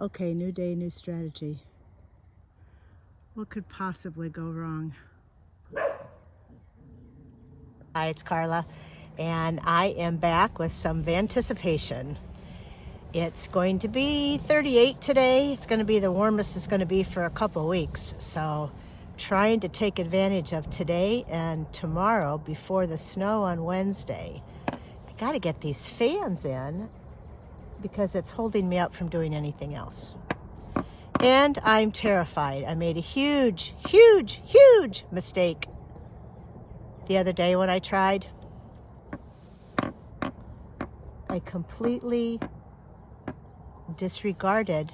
Okay, new day, new strategy. What could possibly go wrong? Hi, it's Karla, and I am back with some anticipation. It's going to be 38 today. It's going to be the warmest it's going to be for a couple of weeks. So trying to take advantage of today and tomorrow before the snow on Wednesday. I got to get these fans in because it's holding me up from doing anything else. And I'm terrified. I made a huge mistake the other day when I tried. I completely disregarded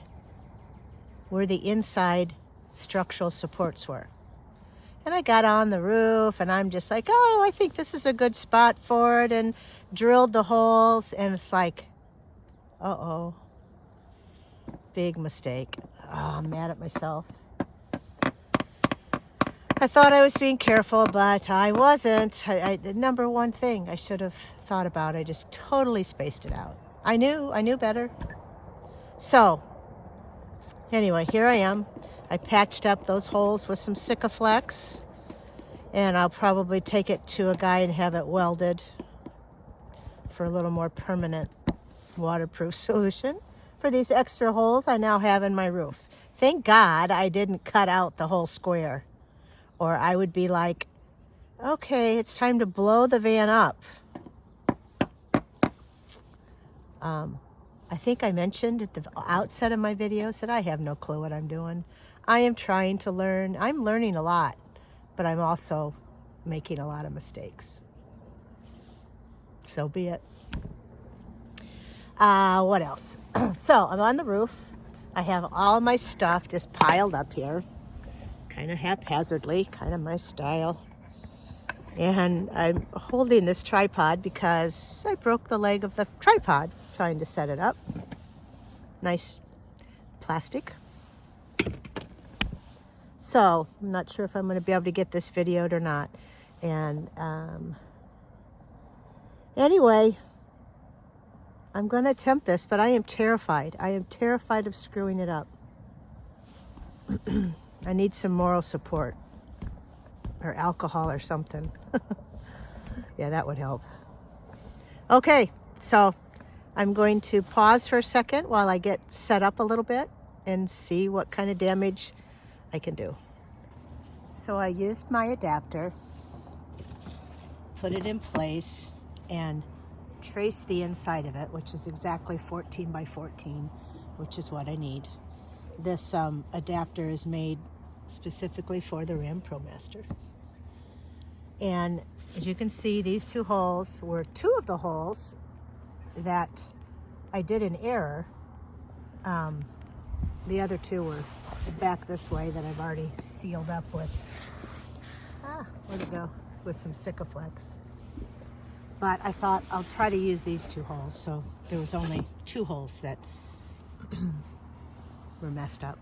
where the inside structural supports were. And I got on the roof and I'm just like, oh, I think this is a good spot for it, and drilled the holes, and it's like, uh-oh, big mistake. Oh, I'm mad at myself. I thought I was being careful, but I wasn't. The number one thing I should have thought about, I just totally spaced it out. I knew better. So, anyway, here I am. I patched up those holes with some Sikaflex, and I'll probably take it to a guy and have it welded for a little more permanent waterproof solution for these extra holes I now have in my roof. Thank God I didn't cut out the whole square, or I would be like, okay, it's time to blow the van up. I think I mentioned at the outset of my videos that I have no clue what I'm doing. I am trying to learn. I'm learning a lot, but I'm also making a lot of mistakes. So be it. What else? So I'm on the roof. I have all my stuff just piled up here, kind of haphazardly, kind of my style. And I'm holding this tripod because I broke the leg of the tripod trying to set it up. Nice plastic. So I'm not sure if I'm going to be able to get this videoed or not. And anyway, I'm going to attempt this, but I am terrified. I am terrified of screwing it up. I need some moral support, or alcohol or something. Yeah, that would help. Okay, so I'm going to pause for a second while I get set up a little bit and see what kind of damage I can do. So I used my adapter, put it in place, and traced the inside of it, which is exactly 14 by 14, which is what I need. This adapter is made specifically for the Ram Promaster. And as you can see, these two holes were two of the holes that I did in error. The other two were back this way that I've already sealed up with, where'd it go? With some Sikaflex. But I thought I'll try to use these two holes. So there was only two holes that were messed up.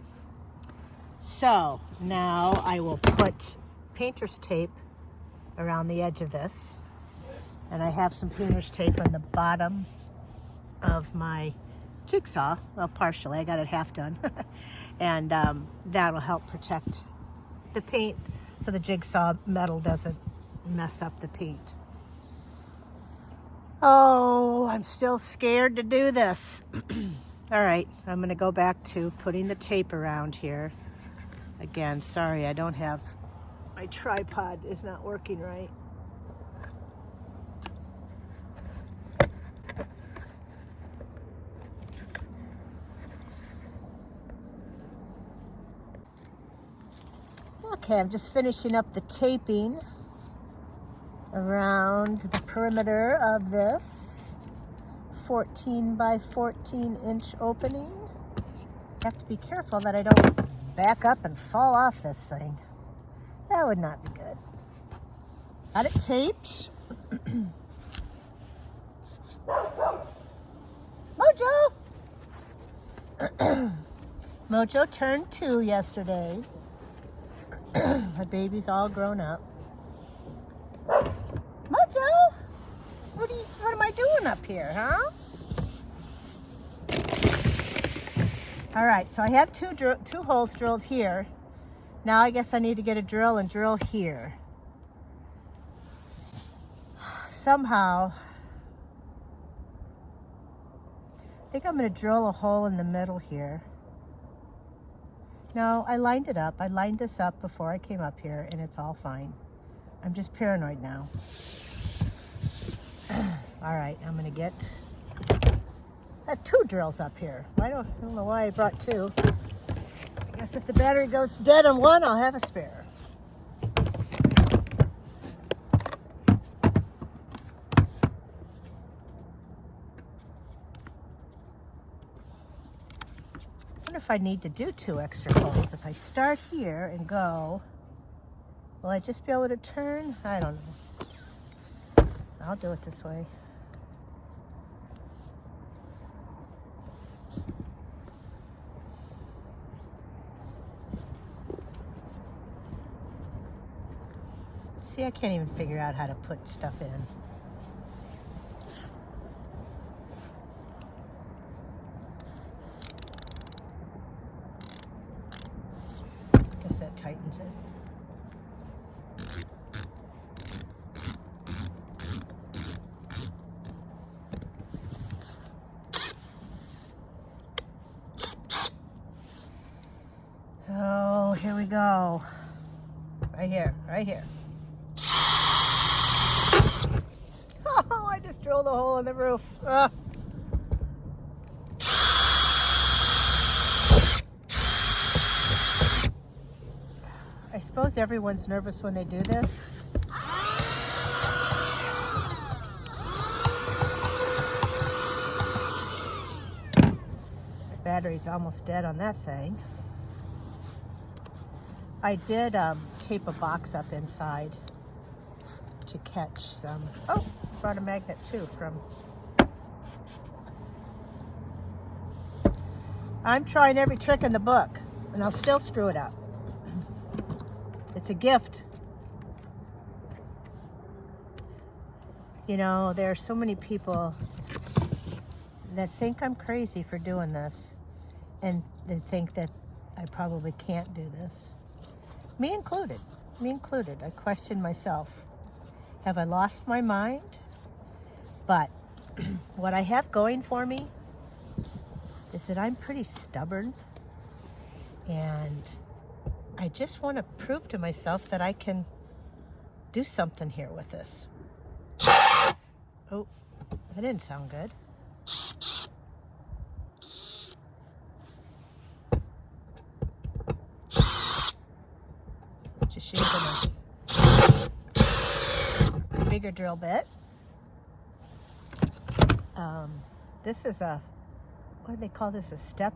So now I will put painter's tape around the edge of this. And I have some painter's tape on the bottom of my jigsaw. Well, partially, I got it half done. And that'll help protect the paint so the jigsaw metal doesn't mess up the paint. Oh, I'm still scared to do this. All right, I'm gonna go back to putting the tape around here. Again, sorry, I don't have, my tripod is not working right. Okay, I'm just finishing up the taping around the perimeter of this 14 by 14 inch opening. I have to be careful that I don't back up and fall off this thing. That would not be good. Got it taped. Mojo! Mojo turned 2 yesterday. My baby's all grown up. Mojo! What am I doing up here, huh? All right, so I have two holes drilled here. Now I guess I need to get a drill and drill here. Somehow, I think I'm going to drill a hole in the middle here. No, I lined it up. I lined this up before I came up here, and it's all fine. I'm just paranoid now. All right, I'm going to get two drills up here. I don't know why I brought two. I guess if the battery goes dead on one, I'll have a spare. I wonder if I need to do two extra holes. If I start here and go, will I just be able to turn? I don't know. I'll do it this way. See, I can't even figure out how to put stuff in. Guess that tightens it. Oh, here we go. Right here, right here. Oh, I just drilled a hole in the roof. I suppose everyone's nervous when they do this. The battery's almost dead on that thing. I did tape a box up inside to catch some. Oh, brought a magnet too from. I'm trying every trick in the book, and I'll still screw it up. It's a gift. You know, there are so many people that think I'm crazy for doing this, and they think that I probably can't do this. Me included. Me included. I question myself. Have I lost my mind? But what I have going for me is that I'm pretty stubborn, and I just want to prove to myself that I can do something here with this. Oh, that didn't sound good. Just using a bigger drill bit. This is a, what do they call this, a step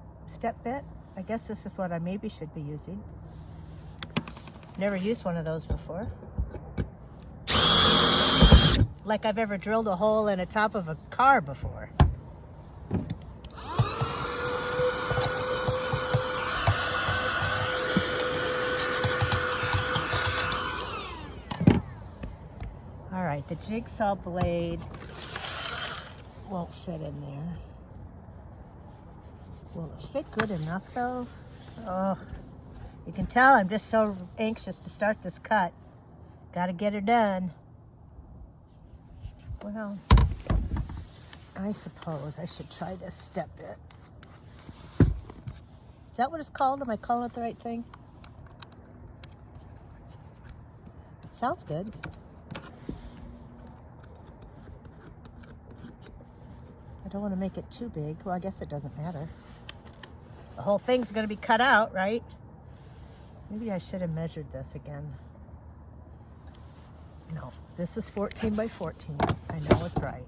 bit? I guess this is what I maybe should be using. Never used one of those before. Like I've ever drilled a hole in the top of a car before. All right, the jigsaw blade won't fit in there. Will it fit good enough though? Oh, you can tell I'm just so anxious to start this cut. Got to get her done. Well, I suppose I should try this step bit. Is that what it's called? Am I calling it the right thing? It sounds good. I don't want to make it too big. Well, I guess it doesn't matter. The whole thing's going to be cut out, right? Maybe I should have measured this again. No, this is 14 by 14. I know it's right.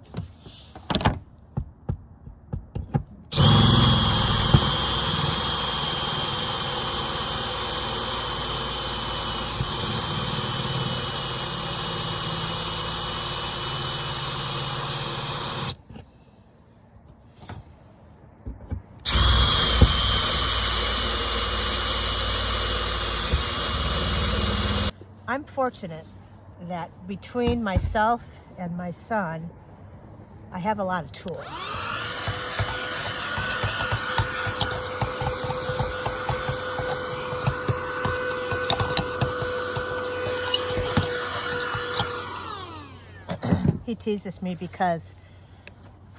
I'm fortunate that between myself and my son, I have a lot of tools. He teases me because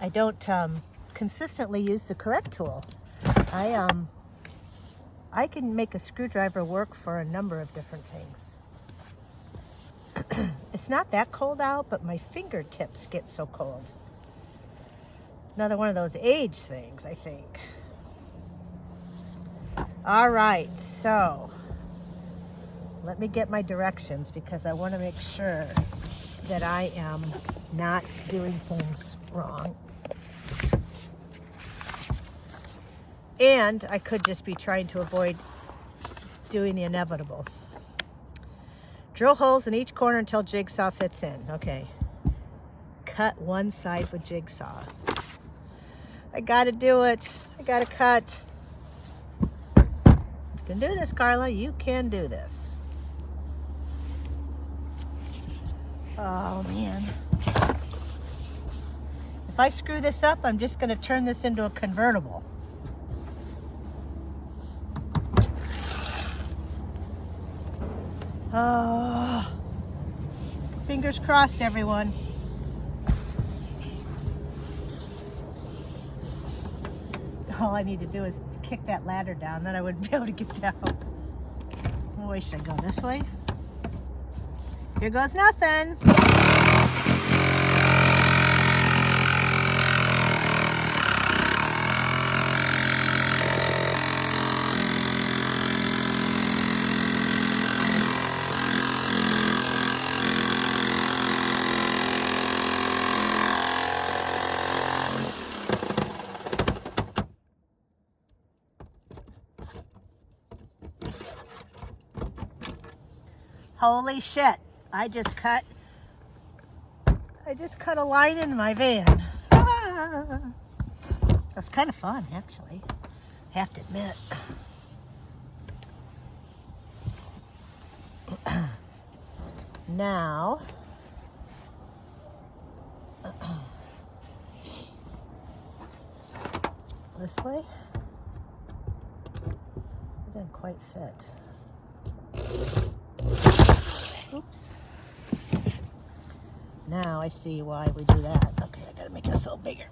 I don't consistently use the correct tool. I can make a screwdriver work for a number of different things. It's not that cold out, but my fingertips get so cold. Another one of those age things, I think. All right, so let me get my directions because I want to make sure that I am not doing things wrong. And I could just be trying to avoid doing the inevitable. Drill holes in each corner until jigsaw fits in. Okay. Cut one side with jigsaw. I gotta do it. I gotta cut. You can do this, Karla. You can do this. Oh, man. If I screw this up, I'm just gonna turn this into a convertible. Oh, fingers crossed, everyone. All I need to do is kick that ladder down, then I wouldn't be able to get down. Oh, wait, should I go this way? Here goes nothing. Holy shit, I just cut a line in my van. Ah. That's kind of fun, actually, I have to admit. Now, this way, it didn't quite fit. Oops. Now I see why we do that. Okay, I gotta make this a little bigger.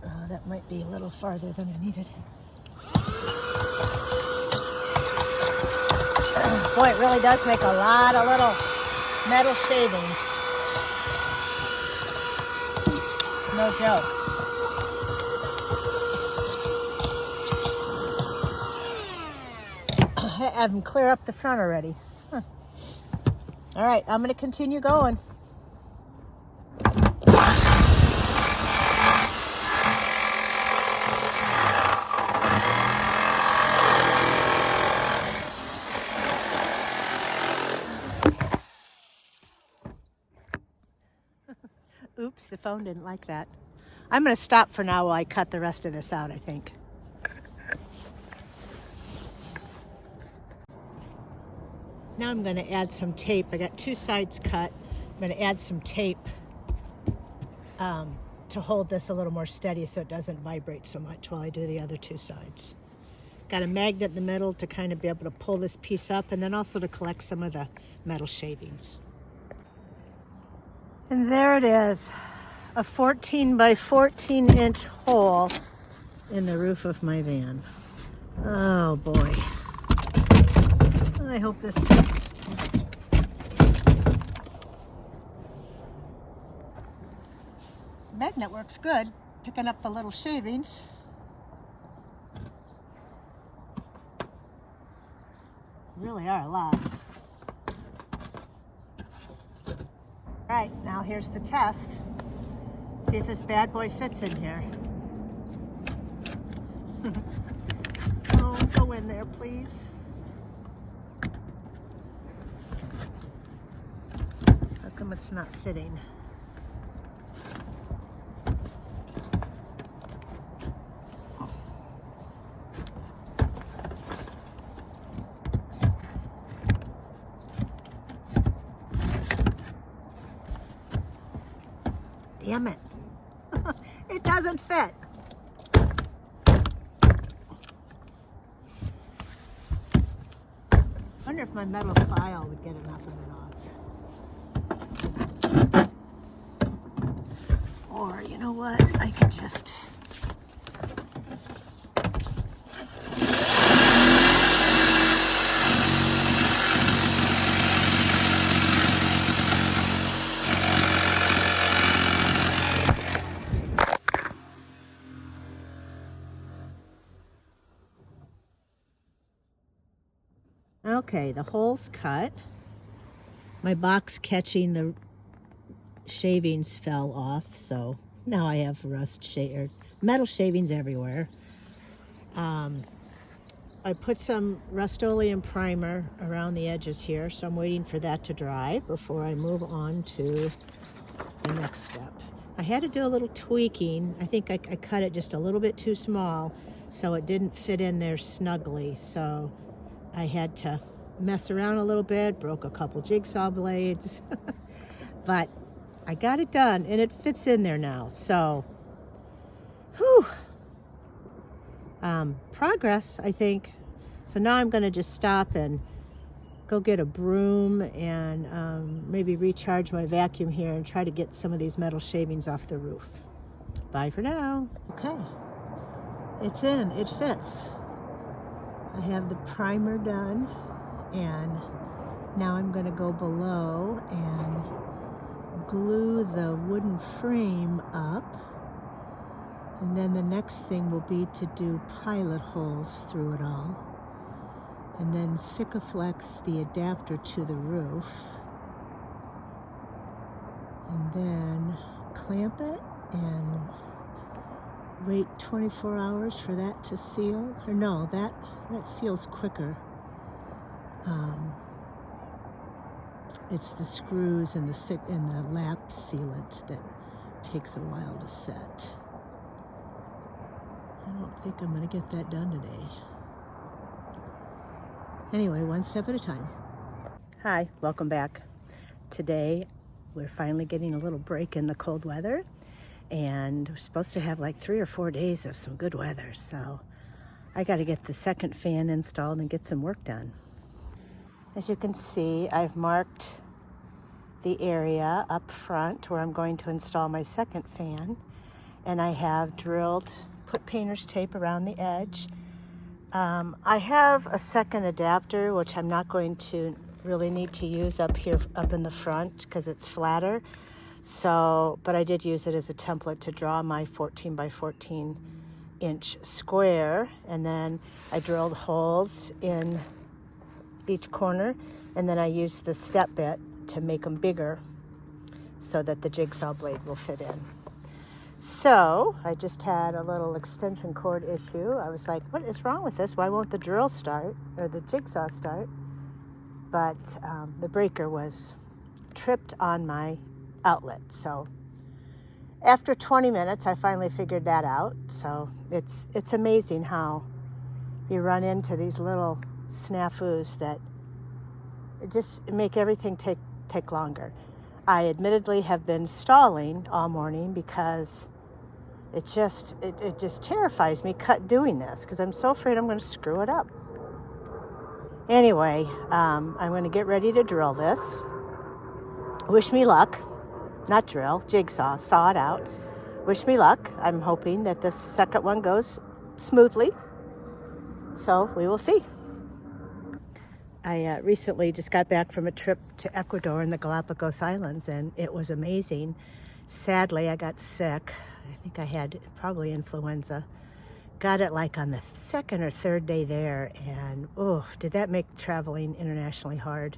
Oh, that might be a little farther than I needed. Boy, it really does make a lot of little metal shavings. No joke. I have them clear up the front already. Huh. All right, I'm going to continue going. Oops, the phone didn't like that. I'm going to stop for now while I cut the rest of this out, I think. Now I'm going to add some tape. I got two sides cut. I'm going to add some tape to hold this a little more steady so it doesn't vibrate so much while I do the other two sides. Got a magnet in the middle to kind of be able to pull this piece up and then also to collect some of the metal shavings. And there it is, a 14 by 14 inch hole in the roof of my van. Oh boy. I hope this fits. Magnet works good, picking up the little shavings. Really are a lot. Right, now here's the test. See if this bad boy fits in here. Oh, go in there, please. How come it's not fitting? Damn it. It doesn't fit. I wonder if my metal file would get enough of it off. Or, you know what? I could just... Okay, the hole's cut. My box catching the shavings fell off, so now I have metal shavings everywhere. I put some Rust-Oleum primer around the edges here, so I'm waiting for that to dry before I move on to the next step. I had to do a little tweaking. I think I cut it just a little bit too small, so it didn't fit in there snugly. So I had to mess around a little bit, broke a couple jigsaw blades, but I got it done and it fits in there now. So, whew, progress, I think. So now I'm going to just stop and go get a broom and maybe recharge my vacuum here and try to get some of these metal shavings off the roof. Bye for now. Okay, it's in, it fits. I have the primer done, and now I'm going to go below and glue the wooden frame up, and then the next thing will be to do pilot holes through it all, and then Sikaflex the adapter to the roof, and then clamp it and wait 24 hours for that to seal. Or no, that seals quicker. It's the screws and the lap sealant that takes a while to set. I don't think I'm going to get that done today. Anyway, one step at a time. Hi, welcome back. Today we're finally getting a little break in the cold weather, and we're supposed to have like 3 or 4 days of some good weather, so I got to get the second fan installed and get some work done. As you can see, I've marked the area up front where I'm going to install my second fan, and I have put painter's tape around the edge. I have a second adapter, which I'm not going to really need to use up here, up in the front, because it's flatter. So, but I did use it as a template to draw my 14 by 14 inch square, and then I drilled holes in each corner, and then I used the step bit to make them bigger so that the jigsaw blade will fit in. So I just had a little extension cord issue. I was like, what is wrong with this? Why won't the drill start, or the jigsaw start? But the breaker was tripped on my outlet. So after 20 minutes, I finally figured that out. So it's amazing how you run into these little snafus that just make everything take longer. I admittedly have been stalling all morning because it just terrifies me doing this, because I'm so afraid I'm going to screw it up. Anyway, I'm going to get ready to drill this. Wish me luck. Not drill, jigsaw, saw it out. Wish me luck. I'm hoping that this second one goes smoothly. So we will see. I recently just got back from a trip to Ecuador and the Galapagos Islands, and it was amazing. Sadly, I got sick. I think I had probably influenza. Got it like on the second or third day there, and oh, did that make traveling internationally hard.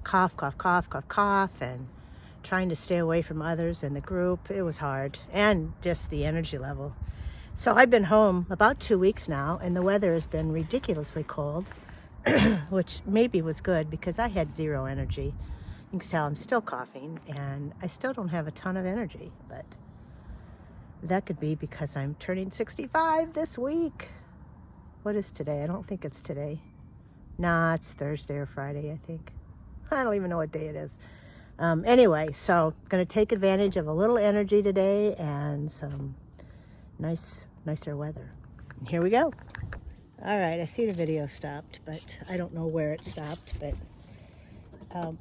Cough, cough, cough, cough, cough, and trying to stay away from others in the group. It was hard, and just the energy level. So I've been home about 2 weeks now, and the weather has been ridiculously cold, which maybe was good because I had zero energy. You can tell I'm still coughing, and I still don't have a ton of energy, but that could be because I'm turning 65 this week. What is today? I don't think it's today. Nah, it's Thursday or Friday, I think. I don't even know what day it is. Anyway, so going to take advantage of a little energy today and some nicer weather. And here we go. All right, I see the video stopped, but I don't know where it stopped, but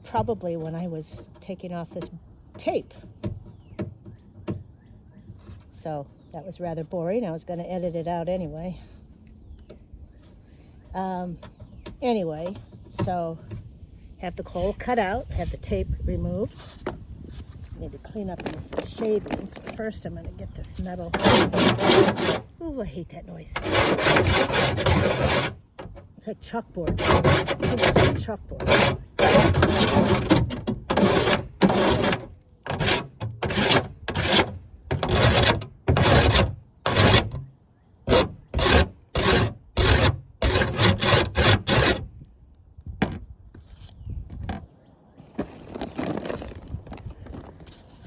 probably when I was taking off this tape. So that was rather boring. I was going to edit it out anyway. Anyway, so have the coal cut out, have the tape removed. I need to clean up these shavings, but first I'm going to get this metal. Ooh, I hate that noise. It's like chalkboard. It's like chalkboard.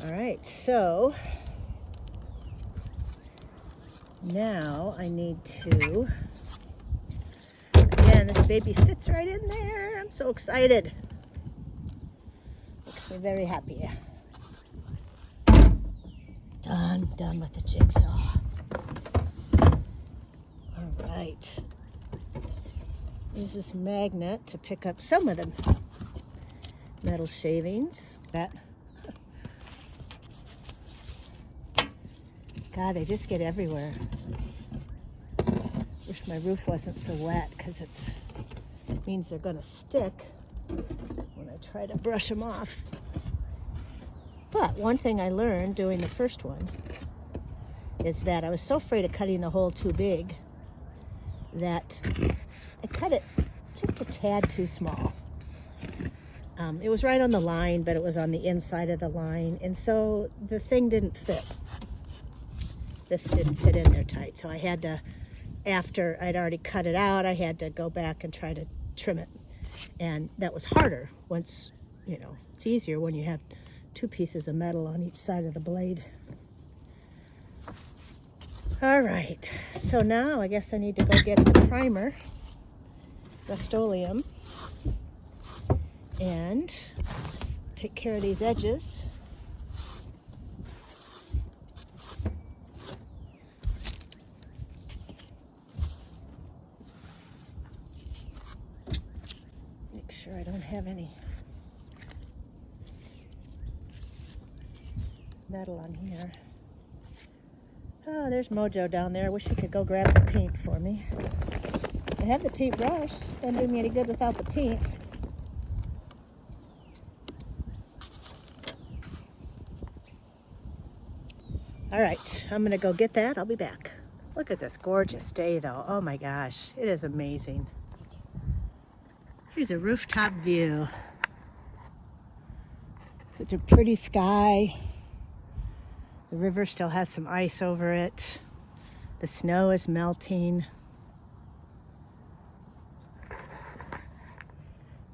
All right, so now I need to, again, this baby fits right in there. I'm so excited. Makes me very happy. Done with the jigsaw. All right. Use this magnet to pick up some of the metal shavings. God, they just get everywhere. Wish my roof wasn't so wet because it means they're going to stick when I try to brush them off. But one thing I learned doing the first one is that I was so afraid of cutting the hole too big that I cut it just a tad too small. It was right on the line, but it was on the inside of the line, and so the thing didn't fit. This didn't fit in there tight, so I had to, after I'd already cut it out, I had to go back and try to trim it. And that was harder once, it's easier when you have two pieces of metal on each side of the blade. All right, so now I guess I need to go get the primer, Rust-Oleum, and take care of these edges. Make sure I don't have any metal on here. Oh, there's Mojo down there. I wish he could go grab the paint for me. I have the paintbrush. Doesn't do me any good without the paint. All right, I'm gonna go get that. I'll be back. Look at this gorgeous day though. Oh my gosh, it is amazing. Here's a rooftop view. It's a pretty sky. The river still has some ice over it. The snow is melting.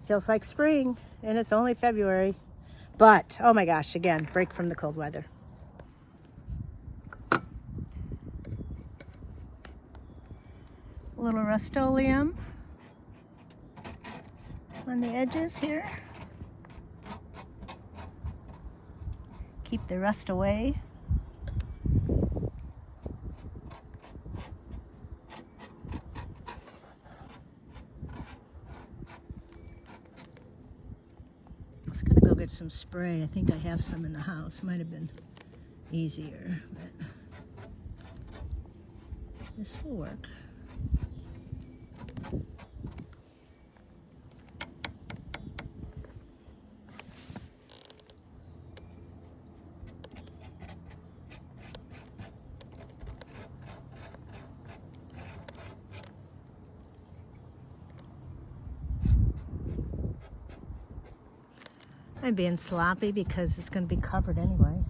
Feels like spring, and it's only February. But, oh my gosh, again, break from the cold weather. A little Rust-Oleum on the edges here. Keep the rust away. I was gonna go get some spray. I think I have some in the house. Might have been easier, but this will work. I'm being sloppy because it's going to be covered anyway.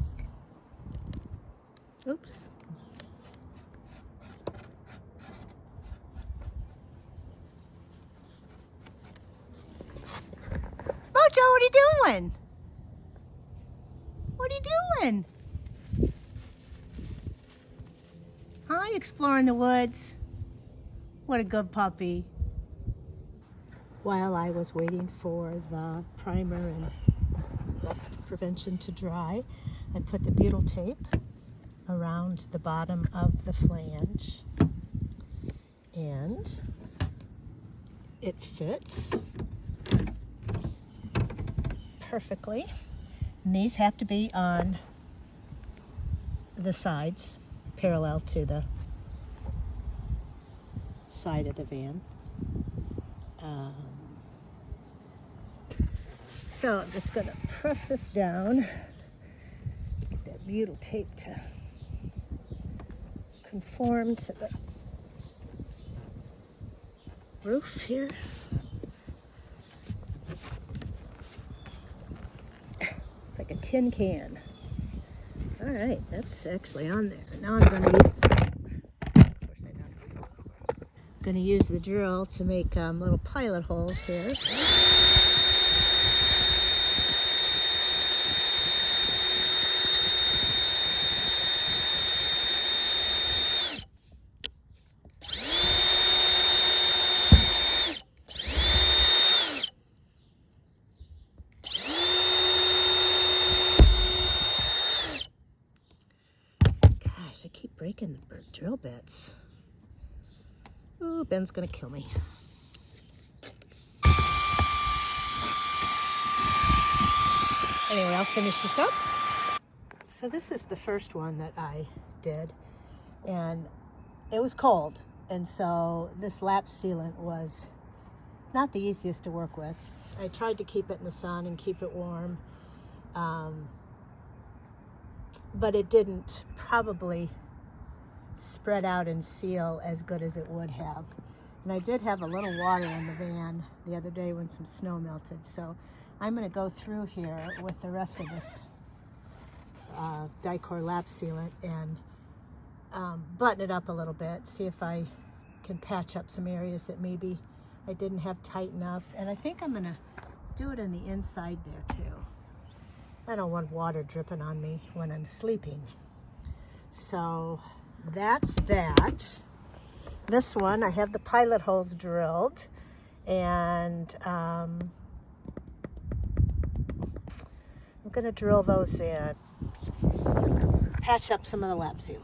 Oops. Mojo, what are you doing? What are you doing? Huh? You exploring the woods? What a good puppy. While I was waiting for the primer and rust prevention to dry. I put the butyl tape around the bottom of the flange, and it fits perfectly. And these have to be on the sides, parallel to the side of the van. So I'm just going to press this down, get that butyl tape to conform to the roof here. It's like a tin can. All right, that's actually on there. Now I'm going to use the drill to make little pilot holes here. I keep breaking the drill bits. Oh, Ben's gonna kill me. Anyway, I'll finish this up. So this is the first one that I did, and it was cold, and so this lap sealant was not the easiest to work with. I tried to keep it in the sun and keep it warm, but it didn't probably spread out and seal as good as it would have. And I did have a little water in the van the other day when some snow melted, so I'm going to go through here with the rest of this Dicor lap sealant and button it up a little bit, see if I can patch up some areas that maybe I didn't have tight enough. And I think I'm going to do it in the inside there too. I don't want water dripping on me when I'm sleeping. So that's that. This one, I have the pilot holes drilled, and I'm going to drill those in, patch up some of the lap sealant.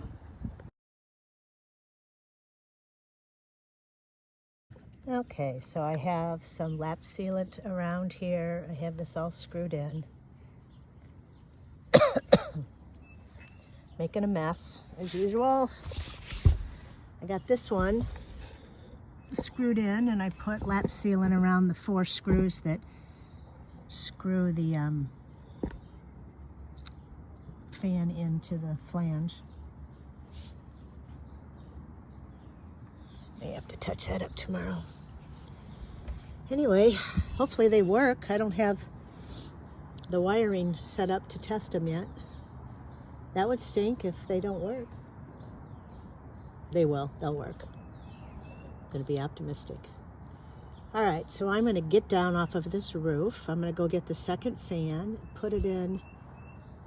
Okay, so I have some lap sealant around here. I have this all screwed in. Making a mess as usual. I got this one screwed in, and I put lap sealant around the 4 screws that screw the fan into the flange. May have to touch that up tomorrow. Anyway, hopefully they work. I don't have the wiring set up to test them yet. That would stink if they don't work. They will. They'll work. I'm going to be optimistic. All right, so I'm going to get down off of this roof. I'm going to go get the second fan, put it in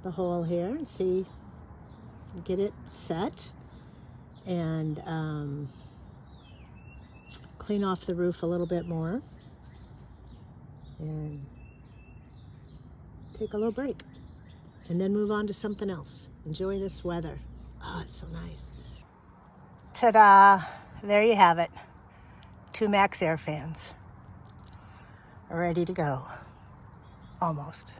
the hole here, and see, get it set, and clean off the roof a little bit more, and take a little break, and then move on to something else. Enjoy this weather. Oh, it's so nice. Ta-da! There you have it. 2 MaxxAir fans. Ready to go. Almost.